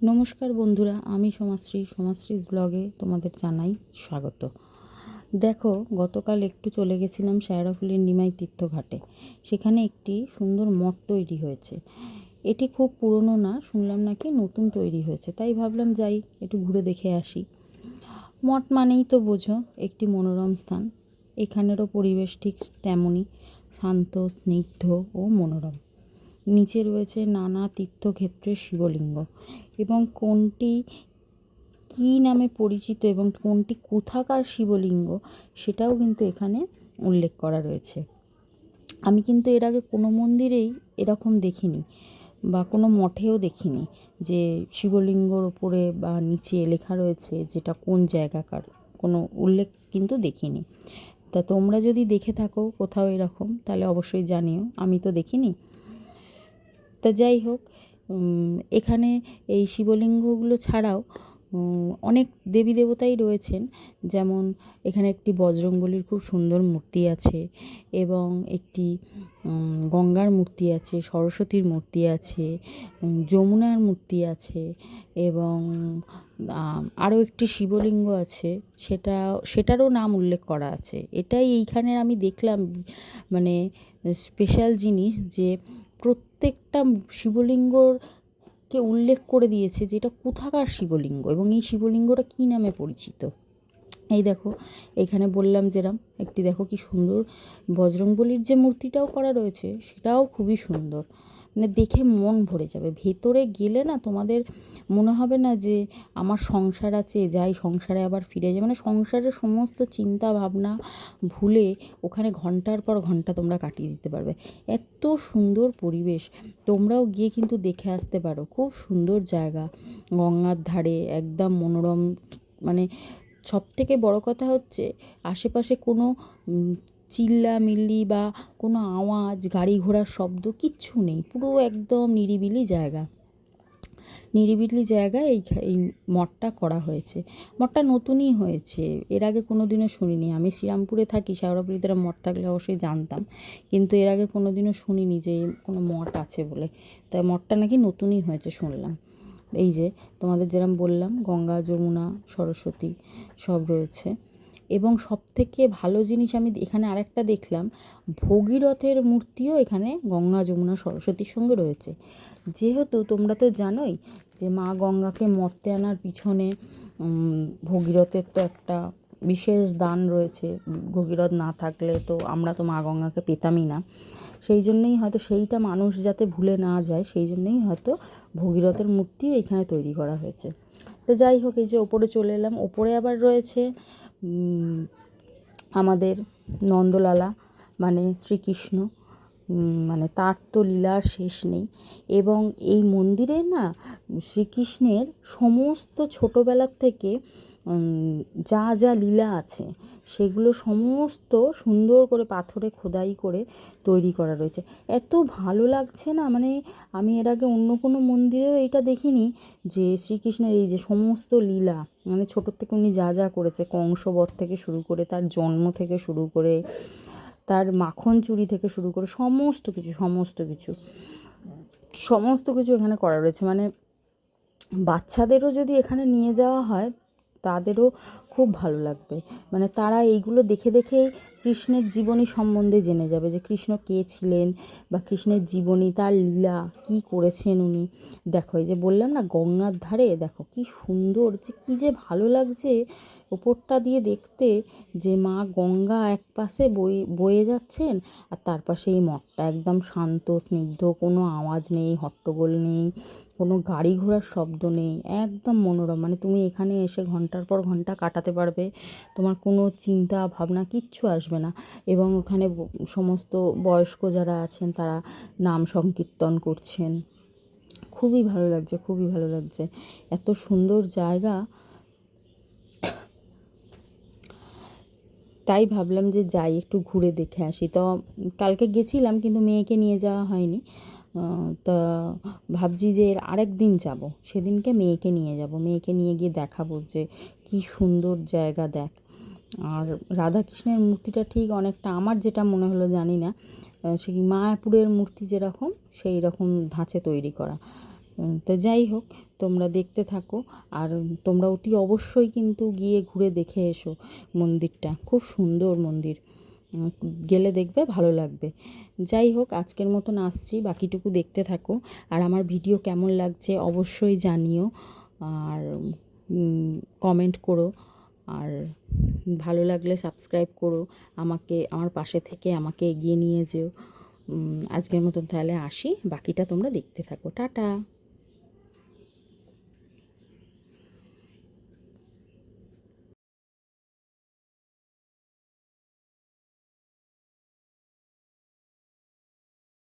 নমস্কার বন্ধুরা, আমি সমাশ্রী ব্লগে তোমাদের জানাই স্বাগত। দেখো, গতকাল একটু চলে গেছিলাম শেওড়াফুলির নিমাই তীর্থঘাটে। সেখানে একটি সুন্দর মঠ তৈরি হয়েছে। এটি খুব পুরনো না, শুনলাম নাকি নতুন তৈরি হয়েছে, তাই ভাবলাম যাই একটু ঘুরে দেখে আসি। মঠ মানেই তো বোঝো একটি মনোরম স্থান। এখানেরও পরিবেশ ঠিক তেমনই, শান্ত, স্নিগ্ধ ও মনোরম। নিচে রয়েছে নানা তীর্থক্ষেত্রের শিবলিঙ্গ, এবং কোনটি কী নামে পরিচিত এবং কোনটি কোথাকার শিবলিঙ্গ সেটাও কিন্তু এখানে উল্লেখ করা রয়েছে। আমি কিন্তু এর আগে কোনো মন্দিরেই এরকম দেখিনি বা কোনো মঠেও দেখিনি যে শিবলিঙ্গর ওপরে বা নিচে লেখা রয়েছে যেটা কোন জায়গাকার, কোনো উল্লেখ কিন্তু দেখিনি। তা তোমরা যদি দেখে থাকো কোথাও এরকম, তাহলে অবশ্যই জানিও, আমি তো দেখিনি। তা যাই হোক, এখানে এই শিবলিঙ্গগুলো ছাড়াও অনেক দেবী দেবতাই রয়েছেন। যেমন এখানে একটি বজরংবলীর খুব সুন্দর মূর্তি আছে, এবং একটি গঙ্গার মূর্তি আছে, সরস্বতীর মূর্তি আছে, যমুনার মূর্তি আছে, এবং আরও একটি শিবলিঙ্গ আছে, সেটারও নাম উল্লেখ করা আছে। এটাই এইখানের আমি দেখলাম মানে স্পেশাল জিনিস, যে প্রত্যেকটা শিবলিঙ্গকে উল্লেখ করে দিয়েছে যে এটা কোথাকার শিবলিঙ্গ এবং এই শিবলিঙ্গটা কী নামে পরিচিত। এই দেখো, এখানে বললাম যেরম একটি দেখো কি সুন্দর বজরংবলীর যে মূর্তিটাও করা রয়েছে সেটাও খুবই সুন্দর, মানে দেখে মন ভরে যাবে। ভেতরে গেলে না তোমাদের মনে হবে না যে আমার সংসার আছে, যাই সংসারে আবার ফিরে যাই, মানে সংসারের সমস্ত চিন্তা ভাবনা ভুলে ওখানে ঘন্টার পর ঘন্টা তোমরা কাটিয়ে দিতে পারবে। এত সুন্দর পরিবেশ, তোমরাও গিয়ে কিন্তু দেখে আসতে পারো। খুব সুন্দর জায়গা, গঙ্গার ধারে একদম মনোরম। মানে সবথেকে বড় কথা হচ্ছে আশেপাশে কোনো চিল্লামিল্লি বা কোনো আওয়াজ, গাড়ি ঘোড়ার শব্দ কিচ্ছু নেই। পুরো একদম নিরিবিলি জায়গায় এই মঠটা করা হয়েছে। মঠটা নতুনই হয়েছে, এর আগে কোনো দিনও শুনিনি। আমি শ্রীরামপুরে থাকি, শেওড়াফুলিতে মঠ থাকলে অবশ্যই জানতাম, কিন্তু এর আগে কোনো দিনও শুনিনি যে কোনো মঠ আছে বলে। তাই মঠটা নাকি নতুনই হয়েছে শুনলাম। এই যে তোমাদের যেরকম বললাম, গঙ্গা, যমুনা, সরস্বতী সব রয়েছে। এবং সবথেকে ভালো জিনিস আমি এখানে আরেকটা দেখলাম, ভগীরথের মূর্তিও এখানে গঙ্গা, যমুনা, সরস্বতীর সঙ্গে রয়েছে। যেহেতু তোমরা তো জানোই যে মা গঙ্গাকে মর্তে আনার পিছনে ভগীরথের তো একটা বিশেষ দান রয়েছে। ভগীরথ না থাকলে তো আমরা তো মা গঙ্গাকে পেতামই না। সেই জন্যই হয়তো সেইটা মানুষ যাতে ভুলে না যায়, সেই জন্যই হয়তো ভগীরথের মূর্তিও এখানে তৈরি করা হয়েছে। তো যাই হোক, এই যে ওপরে চলে এলাম, ওপরে আবার রয়েছে আমাদের নন্দলালা, মানে শ্রীকৃষ্ণ। মানে তার তো লীলার শেষ নেই। এবং এই মন্দিরে না শ্রীকৃষ্ণের সমস্ত ছোটোবেলার থেকে যা যা লীলা আছে সেগুলো সমস্ত সুন্দর করে পাথরে খোদাই করে তৈরি করা রয়েছে। এত ভালো লাগছে না, মানে আমি এর আগে অন্য কোনো মন্দিরেও এটা দেখিনি যে শ্রীকৃষ্ণের এই যে সমস্ত লীলা, মানে ছোটোর থেকে উনি যা যা করেছে, কংসবধ থেকে শুরু করে, তার জন্ম থেকে শুরু করে, তার মাখন চুরি থেকে শুরু করে সমস্ত কিছু এখানে করা রয়েছে। মানে বাচ্চাদেরও যদি এখানে নিয়ে যাওয়া হয় তাদেরও খুব ভালো লাগবে। মানে তারা এইগুলো দেখে দেখেই কৃষ্ণের জীবনী সম্বন্ধে জেনে যাবে, যে কৃষ্ণ কে ছিলেন বা কৃষ্ণের জীবনী, তার লীলা কী করেছেন উনি। দেখো, এই যে বললাম না গঙ্গার ধারে, দেখো কি সুন্দর, যে কী যে ভালো লাগছে ওপরটা দিয়ে দেখতে, যে মা গঙ্গা এক পাশে বয়ে যাচ্ছেন, আর তার পাশে এই মঠটা একদম শান্ত, স্নিগ্ধ, কোনো আওয়াজ নেই, হট্টগোল নেই, কোনো গাড়ি ঘোড়ার শব্দ নেই, একদম মনোরম। মানে তুমি এখানে এসে ঘন্টার পর ঘন্টা কাটাতে পারবে, তোমার কোনো চিন্তা ভাবনা কিচ্ছু আসবে না। এবং ওখানে সমস্ত বয়স্ক যারা আছেন তারা নাম সংকীর্তন করছেন। খুবই ভালো লাগছে, এত সুন্দর জায়গা। তাই ভাবলাম যে যাই একটু ঘুরে দেখে আসি। তো কালকে গেছিলাম কিন্তু মেয়েকে নিয়ে যাওয়া হয়নি। তা ভাবছি যে এর আরেক দিন যাব, সেদিনকে মেয়েকে নিয়ে গিয়ে দেখাবো যে কী সুন্দর জায়গা, দেখ। আর রাধাকৃষ্ণের মূর্তিটা ঠিক অনেকটা আমার যেটা মনে হলো জানি না, সেই মায়াপুরের মূর্তি যেরকম সেই রকম ধাঁচে তৈরি করা। তো যাই হোক, তোমরা দেখতে থাকো। আর তোমরা অতি অবশ্যই কিন্তু গিয়ে ঘুরে দেখে এসো মন্দিরটা, খুব সুন্দর মন্দির। গেলে দেখবে ভালো লাগবে। যাই হোক, আজকের মতন আসছি, বাকিটুকু দেখতে থাকো। আর আমার ভিডিও কেমন লাগছে অবশ্যই জানিও, আর কমেন্ট করো। আর ভালো লাগলে সাবস্ক্রাইব করো, আমাকে আমার পাশে থেকে আমাকে এগিয়ে নিয়ে যেও। আজকের মতন তাহলে আসি, বাকিটা তোমরা দেখতে থাকো। টাটা।